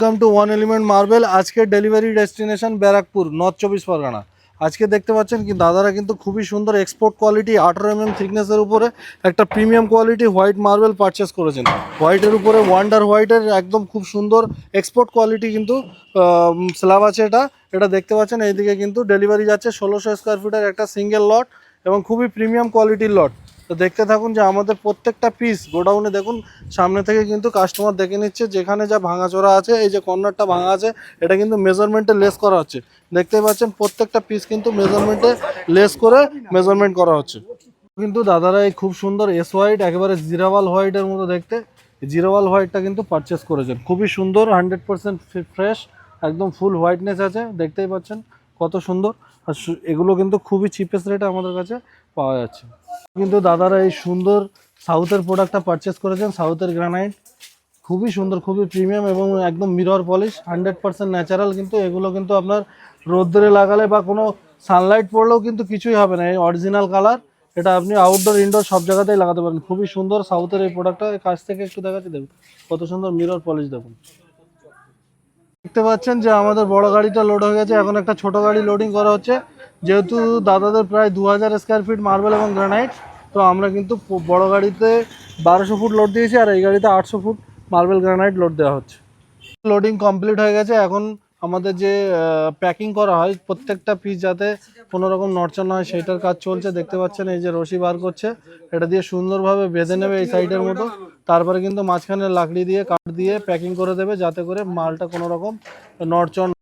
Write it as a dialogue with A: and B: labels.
A: Welcome to one element marble. আজকে delivery destination Barrackpore, north 24 Pargana. আজকে দেখতে পাচ্ছেন কি দাদারা কিন্তু খুবই সুন্দর এক্সপোর্ট কোয়ালিটি 18 mm থিকনেসের উপরে একটা premium quality white marble purchase করেছেন। হোয়াইটের উপরে ওয়ান্ডার হোয়াইটের একদম খুব সুন্দর এক্সপোর্ট কোয়ালিটি কিন্তু স্ল্যাব আছে। এটা দেখতে পাচ্ছেন এইদিকে কিন্তু ডেলিভারি যাচ্ছে 1600 স্কোয়ার ফিটের একটা সিঙ্গেল লট এবং খুবই প্রিমিয়াম কোয়ালিটির লট। তো দেখতে থাকুন যে আমাদের প্রত্যেকটা পিস গোডাউনে দেখুন সামনে থেকে কিন্তু কাস্টমার দেখে নিচ্ছে যেখানে যা ভাঙাচোরা আছে। এই যে কর্নারটা ভাঙা আছে এটা কিন্তু মেজারমেন্টে লেস করা হচ্ছে। দেখতে পাচ্ছেন প্রত্যেকটা পিস কিন্তু মেজারমেন্টে লেস করে মেজারমেন্ট করা হচ্ছে। কিন্তু দাদারা এই খুব সুন্দর এস হোয়াইট একেবারে জিরাওয়াল হোয়াইটের মতো দেখতে, জিরাওয়াল হোয়াইটটা কিন্তু পারচেস করেছেন। খুবই সুন্দর 100% ফ্রেশ, একদম ফুল হোয়াইটনেস আছে। দেখতেই পাচ্ছেন কত সুন্দর। আর এগুলো কিন্তু খুবই চিপেস্ট রেটে আমাদের কাছে পাওয়া যাচ্ছে। কিন্তু দাদারা এই সুন্দর সাউথের প্রোডাক্টটা পারচেস করেছেন, সাউথের গ্রানাইট খুবই সুন্দর, খুবই প্রিমিয়াম এবং একদম মিরর পলিশ 100% ন্যাচারাল। কিন্তু এগুলো কিন্তু আপনার রোদ্দুরে লাগালে বা কোনো সানলাইট পড়লেও কিন্তু কিছুই হবে না। এই অরিজিনাল কালার, এটা আপনি আউটডোর ইনডোর সব জায়গাতেই লাগাতে পারেন। খুবই সুন্দর সাউথের এই প্রোডাক্টটা। কাছ থেকে একটু দেখাচ্ছি, দেখুন কত সুন্দর মিরর পলিশ। দেখুন দেখতে পাচ্ছেন যে আমাদের বড় গাড়িটা লোড হয়ে গেছে, এখন একটা ছোট গাড়ি লোডিং করা হচ্ছে। যেহেতু দাদাদের প্রায় 2000 স্কোয়ার ফিট মার্বেল এবং গ্রানাইট, তো আমরা কিন্তু বড় গাড়িতে 1200 ফুট লোড দিয়েছি আর এই গাড়িতে 800 ফুট মার্বেল গ্রানাইট লোড দেওয়া হচ্ছে। লোডিং কমপ্লিট হয়ে গেছে। এখন আমাদের যে প্যাকিং করা হয় প্রত্যেকটা পিস যাতে কোনো রকম নড়চড় না হয় সেইটার কাজ চলছে। দেখতে পাচ্ছেন এই যে রশি বার করছে, এটা দিয়ে সুন্দরভাবে বেঁধে নেবে এই সাইডের মতো। তারপরে কিন্তু মাঝখানে লাকড়ি দিয়ে কাঠ দিয়ে প্যাকিং করে দেবে যাতে করে মালটা কোনো রকম নড়চড়